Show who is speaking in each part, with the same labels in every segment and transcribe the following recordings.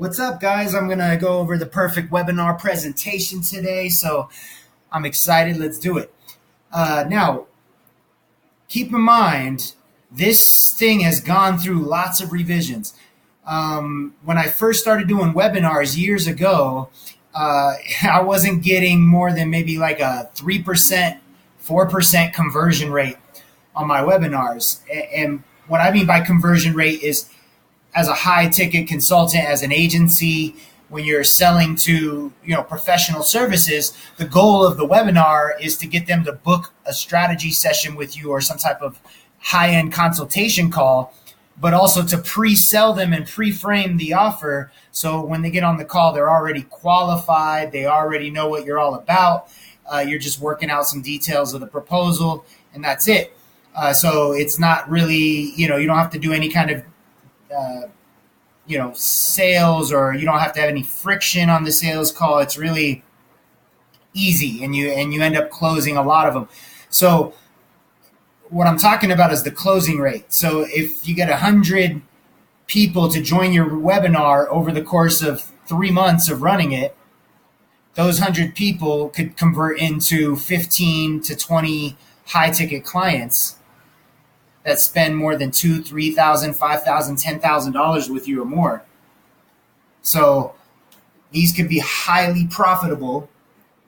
Speaker 1: What's up, guys? I'm going to go over the perfect webinar presentation today, so I'm excited. Let's do it. Now, keep in mind, this thing has gone through lots of revisions. When I first started doing webinars years ago, I wasn't getting more than maybe like a 3%, 4% conversion rate on my webinars. And what I mean by conversion rate is as a high ticket consultant, as an agency, when you're selling to professional services, the goal of the webinar is to get them to book a strategy session with you or some type of high-end consultation call, but also to pre-sell them and pre-frame the offer so when they get on the call, they're already qualified, they already know what you're all about. You're just working out some details of the proposal, and that's it. So it's not really, you don't have to do any kind of sales, or you don't have to have any friction on the sales call. It's really easy, and you end up closing a lot of them. So what I'm talking about is the closing rate. So if you get 100 people to join your webinar over the course of 3 months of running it, those 100 people could convert into 15 to 20 high ticket clients that spend more than $2,000, $3,000, $5,000, $10,000 with you or more. So these could be highly profitable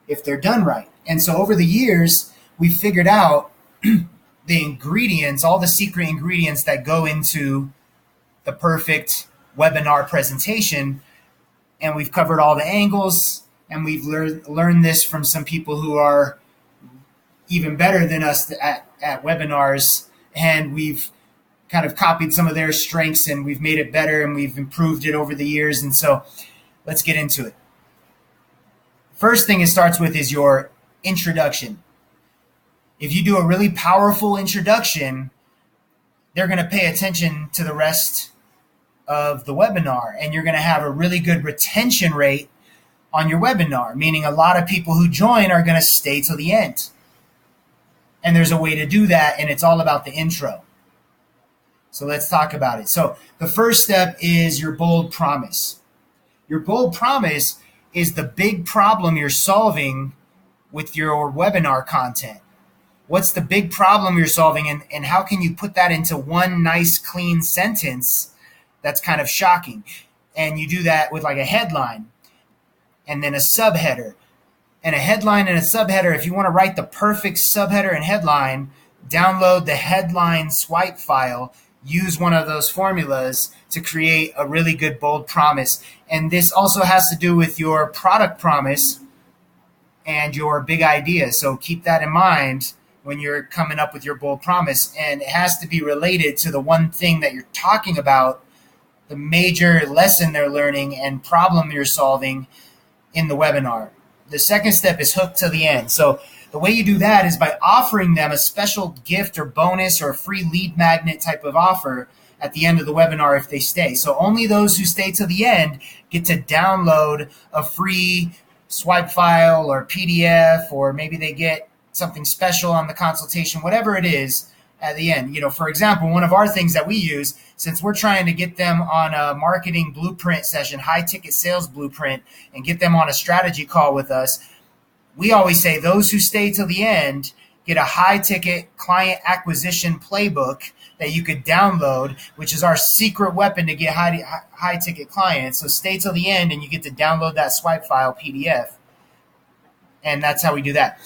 Speaker 1: if they're done right. And so over the years, we figured out the ingredients, all the secret ingredients that go into the perfect webinar presentation. And we've covered all the angles, and we've learned this from some people who are even better than us at webinars. And we've kind of copied some of their strengths, and we've made it better, and we've improved it over the years. And so let's get into it. First thing it starts with is your introduction. If you do a really powerful introduction, they're going to pay attention to the rest of the webinar, and you're going to have a really good retention rate on your webinar, meaning a lot of people who join are going to stay till the end. And there's a way to do that, and it's all about the intro. So let's talk about it. So the first step is your bold promise. Your bold promise is the big problem you're solving with your webinar content. What's the big problem you're solving, and how can you put that into one nice, clean sentence that's kind of shocking? And you do that with like a headline and then a subheader. And a headline and a subheader, if you want to write the perfect subheader and headline, download the headline swipe file, use one of those formulas to create a really good bold promise. And this also has to do with your product promise and your big idea. So keep that in mind when you're coming up with your bold promise. And it has to be related to the one thing that you're talking about, the major lesson they're learning and problem you're solving in the webinar. The second step is hook to the end. So the way you do that is by offering them a special gift or bonus or a free lead magnet type of offer at the end of the webinar if they stay. So only those who stay to the end get to download a free swipe file or PDF, or maybe they get something special on the consultation, whatever it is at the end. For example, one of our things that we use, since we're trying to get them on a marketing blueprint session, high ticket sales blueprint, and get them on a strategy call with us, we always say those who stay till the end get a high ticket client acquisition playbook that you could download, which is our secret weapon to get high ticket clients. So stay till the end and you get to download that swipe file PDF. And that's how we do that.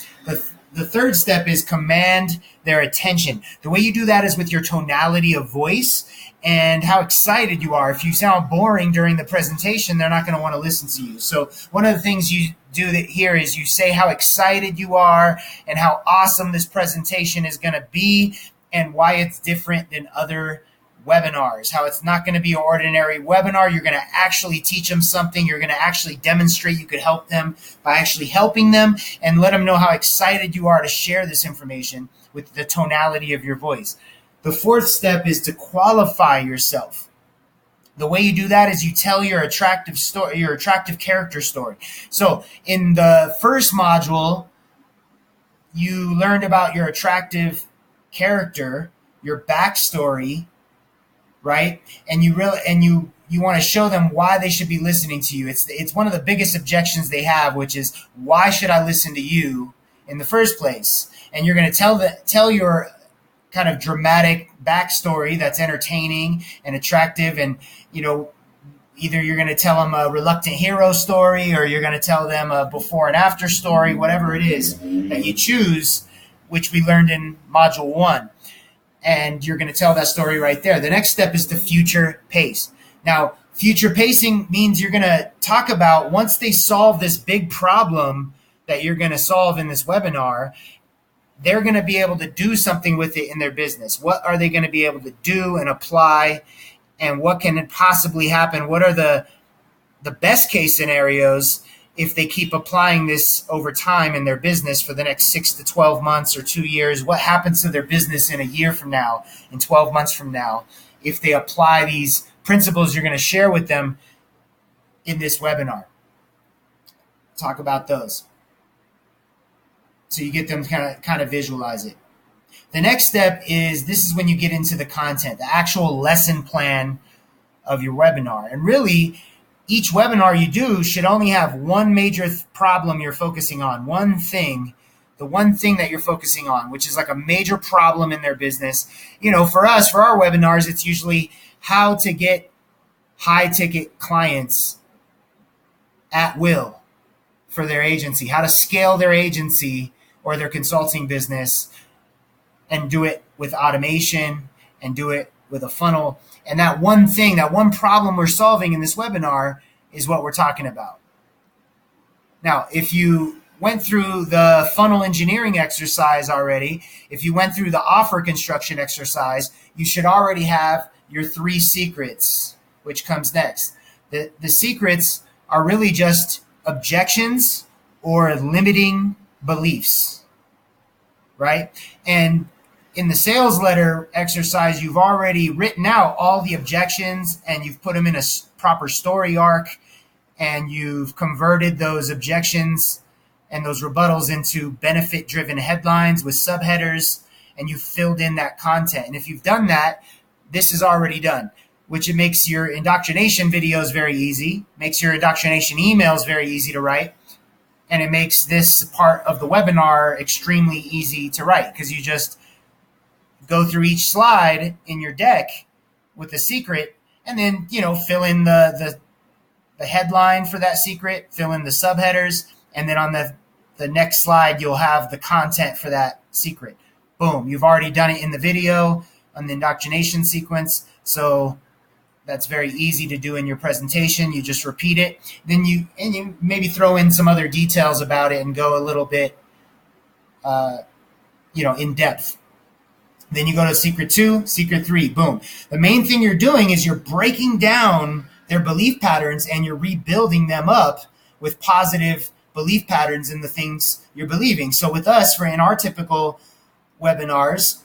Speaker 1: The third step is command their attention. The way you do that is with your tonality of voice and how excited you are. If you sound boring during the presentation, they're not going to want to listen to you. So one of the things you do here is you say how excited you are and how awesome this presentation is going to be and why it's different than other webinars, how it's not going to be an ordinary webinar. You're going to actually teach them something. You're going to actually demonstrate you could help them by actually helping them, and let them know how excited you are to share this information with the tonality of your voice. The fourth step is to qualify yourself. The way you do that is you tell your attractive story, your attractive character story. So in the first module, you learned about your attractive character, your backstory, right? And you you want to show them why they should be listening to you. It's one of the biggest objections they have, which is, why should I listen to you in the first place? And you're going to tell your kind of dramatic backstory that's entertaining and attractive, and either you're going to tell them a reluctant hero story, or you're going to tell them a before and after story, whatever it is that you choose, which we learned in Module 1. And you're going to tell that story right there. The next step is to future pace. Now, future pacing means you're going to talk about, once they solve this big problem that you're going to solve in this webinar, they're going to be able to do something with it in their business. What are they going to be able to do and apply, and what can possibly happen? What are the best case scenarios if they keep applying this over time in their business for the next 6 to 12 months or 2 years? What happens to their business in a year from now, in 12 months from now, if they apply these principles you're going to share with them in this webinar? Talk about those, so you get them to kind of visualize it. The next step is, this is when you get into the content, the actual lesson plan of your webinar. And really, each webinar you do should only have one major problem you're focusing on, one thing, the one thing that you're focusing on, which is like a major problem in their business. For us, for our webinars, it's usually how to get high ticket clients at will for their agency, how to scale their agency or their consulting business, and do it with automation and do it with a funnel. And that one thing, that one problem we're solving in this webinar is what we're talking about. Now, if you went through the funnel engineering exercise already, if you went through the offer construction exercise, you should already have your 3 secrets, which comes next. The secrets are really just objections or limiting beliefs, right? And in the sales letter exercise, you've already written out all the objections, and you've put them in a proper story arc, and you've converted those objections and those rebuttals into benefit-driven headlines with subheaders, and you've filled in that content. And if you've done that, this is already done, which it makes your indoctrination videos very easy, makes your indoctrination emails very easy to write, and it makes this part of the webinar extremely easy to write, because you just go through each slide in your deck with the secret, and then fill in the headline for that secret, fill in the subheaders, and then on the next slide you'll have the content for that secret. Boom, you've already done it in the video on the indoctrination sequence, so that's very easy to do in your presentation. You just repeat it, then you maybe throw in some other details about it and go a little bit in depth. Then you go to secret 2, secret 3, boom. The main thing you're doing is you're breaking down their belief patterns, and you're rebuilding them up with positive belief patterns in the things you're believing. So with us, in our typical webinars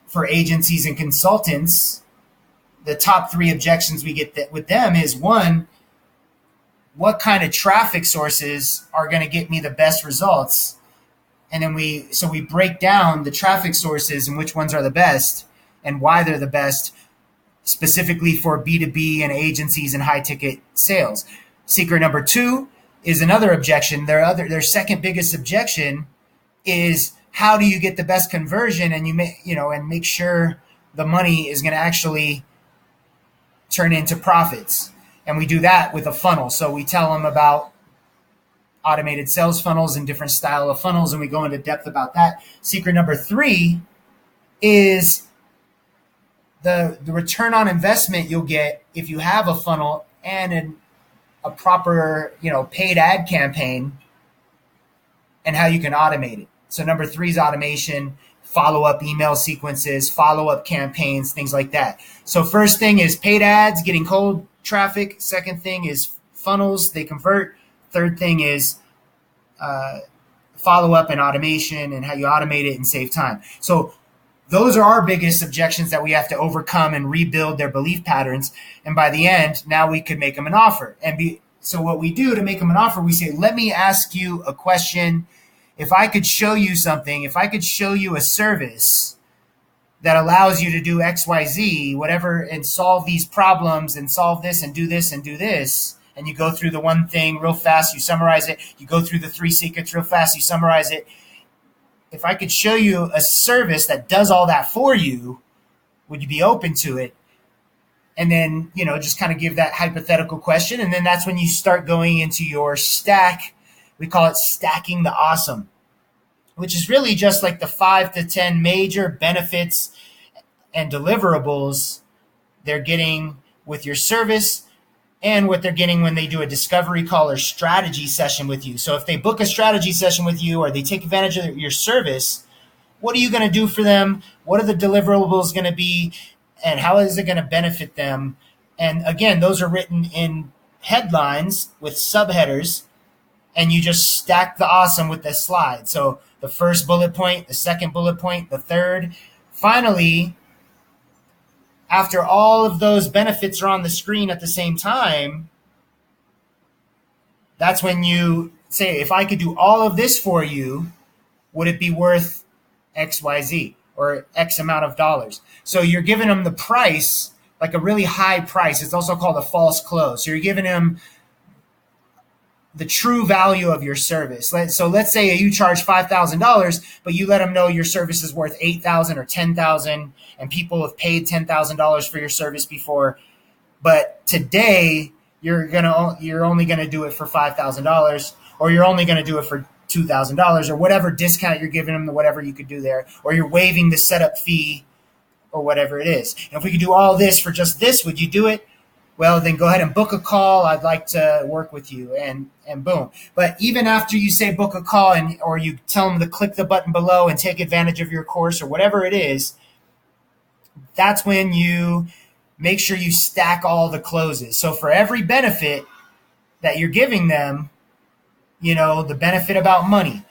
Speaker 1: for agencies and consultants, the top 3 objections we get with them is, 1, what kind of traffic sources are going to get me the best results? And then we break down the traffic sources and which ones are the best and why they're the best, specifically for B2B and agencies and high ticket sales. Secret number 2 is another objection. Their second biggest objection is, how do you get the best conversion and and make sure the money is going to actually turn into profits? And we do that with a funnel. So we tell them about automated sales funnels and different style of funnels, and we go into depth about that. Secret number 3 is the return on investment you'll get if you have a funnel and a proper paid ad campaign, and how you can automate it. So number 3 is automation, follow-up email sequences, follow-up campaigns, things like that. So first thing is paid ads, getting cold traffic. Second thing is funnels, they convert. Third thing is follow-up and automation, and how you automate it and save time. So those are our biggest objections that we have to overcome and rebuild their belief patterns. And by the end, now we could make them an offer. So what we do to make them an offer, we say, let me ask you a question. If I could show you something, if I could show you a service that allows you to do XYZ, whatever, and solve these problems and solve this and do this and do this. And you go through the one thing real fast, you summarize it. You go through the 3 secrets real fast, you summarize it. If I could show you a service that does all that for you, would you be open to it? And then, just kind of give that hypothetical question. And then that's when you start going into your stack. We call it stacking the awesome, which is really just like the 5 to 10 major benefits and deliverables they're getting with your service and what they're getting when they do a discovery call or strategy session with you. So if they book a strategy session with you or they take advantage of your service, what are you going to do for them? What are the deliverables going to be? And how is it going to benefit them? And again, those are written in headlines with subheaders, and you just stack the awesome with the slide. So the first bullet point, the second bullet point, the third. Finally, after all of those benefits are on the screen at the same time, that's when you say, if I could do all of this for you, would it be worth XYZ or X amount of dollars? So you're giving them the price, like a really high price. It's also called a false close. So you're giving them the true value of your service. So let's say you charge $5,000, but you let them know your service is worth $8,000 or $10,000, and people have paid $10,000 for your service before. But today you're only gonna do it for $5,000, or you're only gonna do it for $2,000, or whatever discount you're giving them, whatever you could do there, or you're waiving the setup fee, or whatever it is. And if we could do all this for just this, would you do it? Well, then go ahead and book a call. I'd like to work with you, and boom. But even after you say book a call, or you tell them to click the button below and take advantage of your course or whatever it is, that's when you make sure you stack all the closes. So for every benefit that you're giving them, the benefit about money,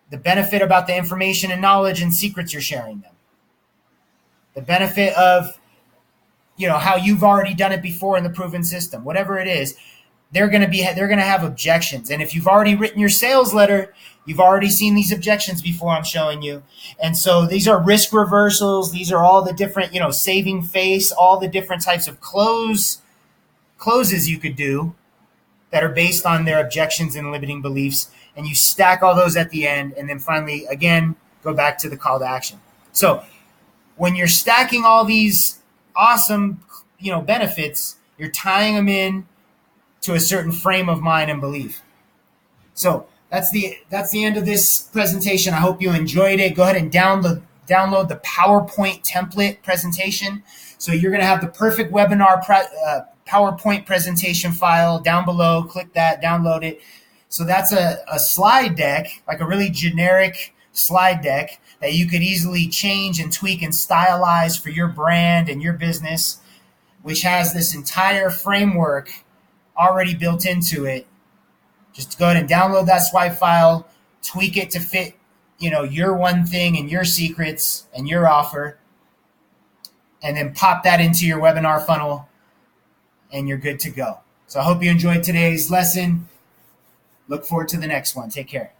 Speaker 1: the benefit about the information and knowledge and secrets you're sharing them, the benefit of how you've already done it before in the proven system, whatever it is, they're going to have objections. And if you've already written your sales letter, you've already seen these objections before I'm showing you. And so these are risk reversals. These are all the different, saving face, all the different types of closes you could do that are based on their objections and limiting beliefs. And you stack all those at the end. And then finally, again, go back to the call to action. So when you're stacking all these awesome, benefits, you're tying them in to a certain frame of mind and belief. So that's the end of this presentation. I hope you enjoyed it. Go ahead and download the PowerPoint template presentation. So you're going to have the perfect webinar PowerPoint presentation file down below. Click that, download it. So that's a slide deck, like a really generic slide deck that you could easily change and tweak and stylize for your brand and your business, which has this entire framework already built into it. Just go ahead and download that swipe file, tweak it to fit, your one thing and your secrets and your offer, and then pop that into your webinar funnel, and you're good to go. So I hope you enjoyed today's lesson. Look forward to the next one. Take care.